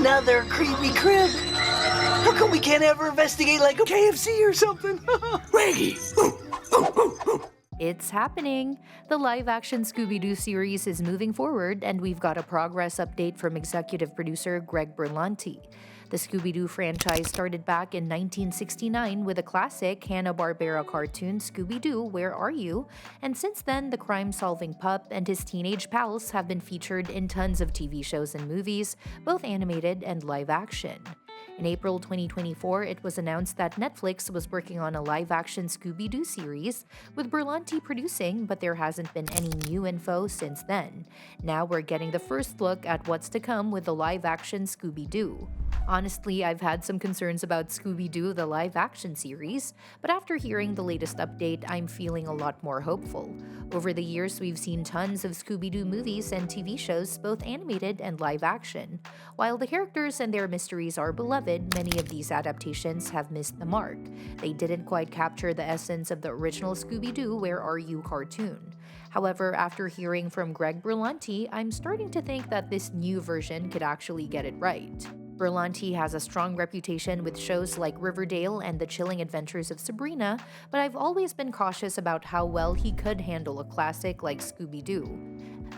Another creepy crib. How come we can't ever investigate like a KFC or something? Raggy! It's happening! The live-action Scooby-Doo series is moving forward, and we've got a progress update from executive producer Greg Berlanti. The Scooby-Doo franchise started back in 1969 with a classic Hanna-Barbera cartoon, Scooby-Doo, Where Are You? And since then, the crime-solving pup and his teenage pals have been featured in tons of TV shows and movies, both animated and live-action. In April 2024, it was announced that Netflix was working on a live-action Scooby-Doo series, with Berlanti producing, but there hasn't been any new info since then. Now we're getting the first look at what's to come with the live-action Scooby-Doo. Honestly, I've had some concerns about Scooby-Doo, the live-action series, but after hearing the latest update, I'm feeling a lot more hopeful. Over the years, we've seen tons of Scooby-Doo movies and TV shows, both animated and live-action. While the characters and their mysteries are beloved, many of these adaptations have missed the mark. They didn't quite capture the essence of the original Scooby-Doo Where Are You cartoon. However, after hearing from Greg Berlanti, I'm starting to think that this new version could actually get it right. Berlanti has a strong reputation with shows like Riverdale and The Chilling Adventures of Sabrina, but I've always been cautious about how well he could handle a classic like Scooby-Doo.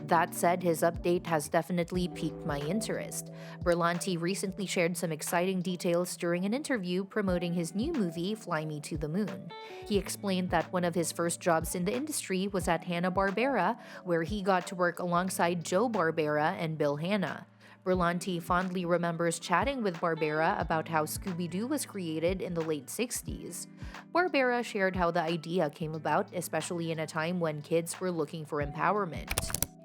That said, his update has definitely piqued my interest. Berlanti recently shared some exciting details during an interview promoting his new movie, Fly Me to the Moon. He explained that one of his first jobs in the industry was at Hanna-Barbera, where he got to work alongside Joe Barbera and Bill Hanna. Berlanti fondly remembers chatting with Barbera about how Scooby-Doo was created in the late 60s. Barbera shared how the idea came about, especially in a time when kids were looking for empowerment.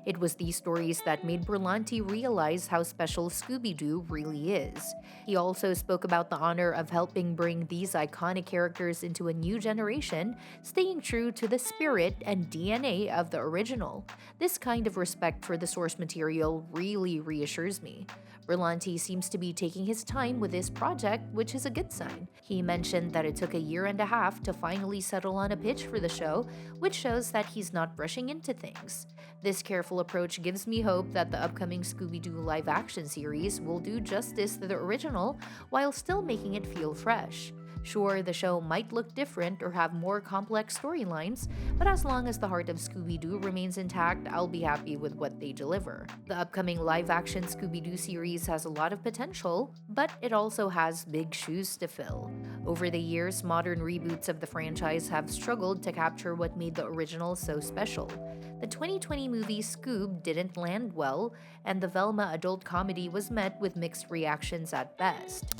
It was these stories that made Berlanti realize how special Scooby-Doo really is. He also spoke about the honor of helping bring these iconic characters into a new generation, staying true to the spirit and DNA of the original. This kind of respect for the source material really reassures me. Berlanti seems to be taking his time with this project, which is a good sign. He mentioned that it took a year and a half to finally settle on a pitch for the show, which shows that he's not rushing into things. This careful approach gives me hope that the upcoming Scooby-Doo live-action series will do justice to the original while still making it feel fresh. Sure, the show might look different or have more complex storylines, but as long as the heart of Scooby-Doo remains intact, I'll be happy with what they deliver. The upcoming live-action Scooby-Doo series has a lot of potential, but it also has big shoes to fill. Over the years, modern reboots of the franchise have struggled to capture what made the original so special. The 2020 movie Scoob didn't land well, and the Velma adult comedy was met with mixed reactions at best.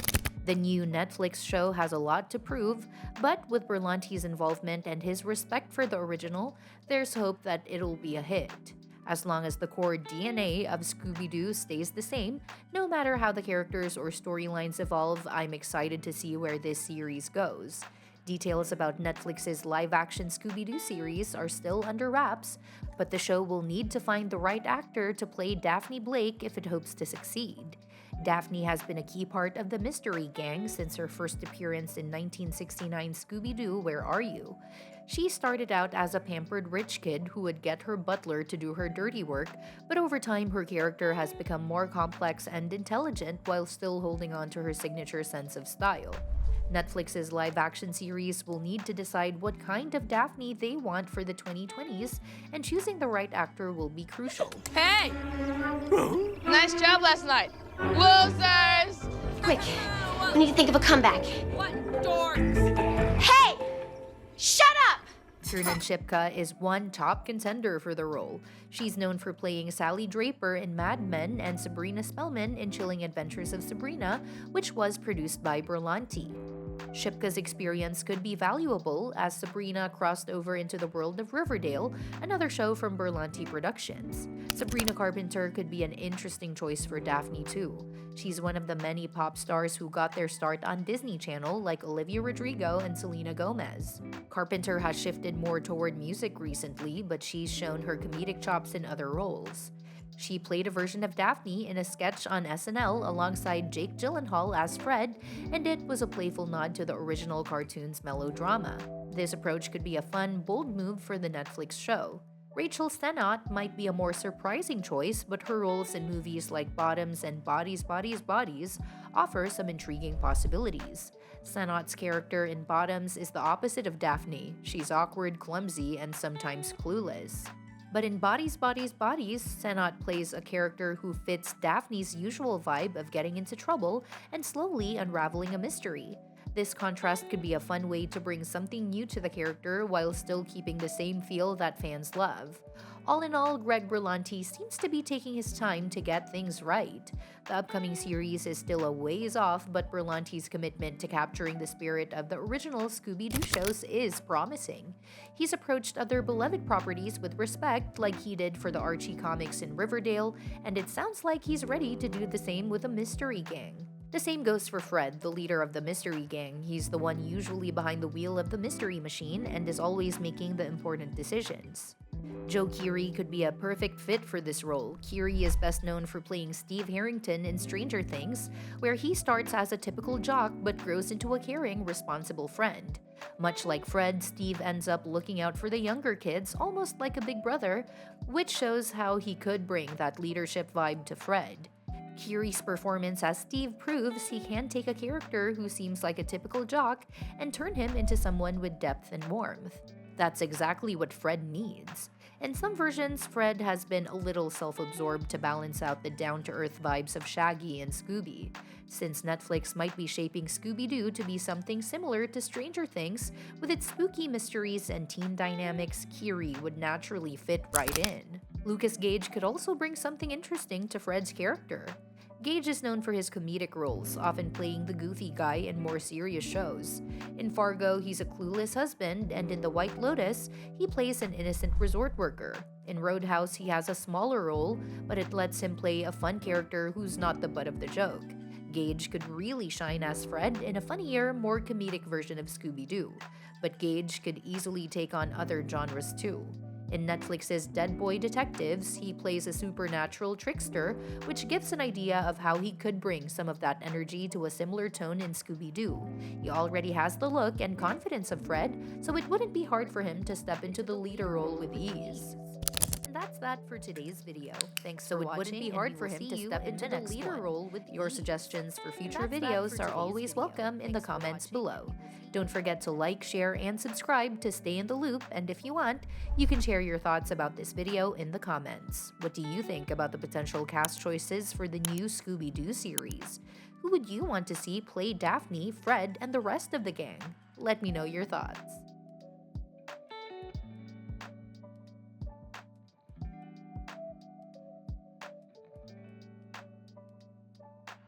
The new Netflix show has a lot to prove, but with Berlanti's involvement and his respect for the original, there's hope that it'll be a hit. As long as the core DNA of Scooby-Doo stays the same, no matter how the characters or storylines evolve, I'm excited to see where this series goes. Details about Netflix's live-action Scooby-Doo series are still under wraps, but the show will need to find the right actor to play Daphne Blake if it hopes to succeed. Daphne has been a key part of the Mystery Gang since her first appearance in 1969 Scooby-Doo, Where Are You? She started out as a pampered rich kid who would get her butler to do her dirty work, but over time her character has become more complex and intelligent while still holding on to her signature sense of style. Netflix's live-action series will need to decide what kind of Daphne they want for the 2020s, and choosing the right actor will be crucial. Hey! Nice job last night. Losers! Quick, we need to think of a comeback. What dorks? Hey! Shut up! Kiernan Shipka is one top contender for the role. She's known for playing Sally Draper in Mad Men and Sabrina Spellman in Chilling Adventures of Sabrina, which was produced by Berlanti. Shipka's experience could be valuable as Sabrina crossed over into the world of Riverdale, another show from Berlanti Productions. Sabrina Carpenter could be an interesting choice for Daphne too. She's one of the many pop stars who got their start on Disney Channel like Olivia Rodrigo and Selena Gomez. Carpenter has shifted more toward music recently, but she's shown her comedic chops in other roles. She played a version of Daphne in a sketch on SNL alongside Jake Gyllenhaal as Fred, and it was a playful nod to the original cartoon's melodrama. This approach could be a fun, bold move for the Netflix show. Rachel Sennott might be a more surprising choice, but her roles in movies like Bottoms and Bodies, Bodies, Bodies offer some intriguing possibilities. Sennott's character in Bottoms is the opposite of Daphne. She's awkward, clumsy, and sometimes clueless. But in Bodies, Bodies, Bodies, Sennott plays a character who fits Daphne's usual vibe of getting into trouble and slowly unraveling a mystery. This contrast could be a fun way to bring something new to the character while still keeping the same feel that fans love. All in all, Greg Berlanti seems to be taking his time to get things right. The upcoming series is still a ways off, but Berlanti's commitment to capturing the spirit of the original Scooby-Doo shows is promising. He's approached other beloved properties with respect, like he did for the Archie comics in Riverdale, and it sounds like he's ready to do the same with a mystery gang. The same goes for Fred, the leader of the mystery gang. He's the one usually behind the wheel of the mystery machine and is always making the important decisions. Joe Keery could be a perfect fit for this role. Keery is best known for playing Steve Harrington in Stranger Things, where he starts as a typical jock but grows into a caring, responsible friend. Much like Fred, Steve ends up looking out for the younger kids, almost like a big brother, which shows how he could bring that leadership vibe to Fred. Keery's performance as Steve proves he can take a character who seems like a typical jock and turn him into someone with depth and warmth. That's exactly what Fred needs. In some versions, Fred has been a little self-absorbed to balance out the down-to-earth vibes of Shaggy and Scooby. Since Netflix might be shaping Scooby-Doo to be something similar to Stranger Things, with its spooky mysteries and teen dynamics, Keery would naturally fit right in. Lucas Gage could also bring something interesting to Fred's character. Gage is known for his comedic roles, often playing the goofy guy in more serious shows. In Fargo, he's a clueless husband, and in The White Lotus, he plays an innocent resort worker. In Roadhouse, he has a smaller role, but it lets him play a fun character who's not the butt of the joke. Gage could really shine as Fred in a funnier, more comedic version of Scooby-Doo, but Gage could easily take on other genres too. In Netflix's Dead Boy Detectives, he plays a supernatural trickster, which gives an idea of how he could bring some of that energy to a similar tone in Scooby-Doo. He already has the look and confidence of Fred, so it wouldn't be hard for him to step into the leader role with ease. And that's that for today's video. Thanks for watching. It wouldn't be hard for him to step into the leader role with your suggestions for future videos are always welcome in the comments below. Don't forget to like, share, and subscribe to stay in the loop, and if you want, you can share your thoughts about this video in the comments. What do you think about the potential cast choices for the new Scooby-Doo series? Who would you want to see play Daphne, Fred, and the rest of the gang? Let me know your thoughts.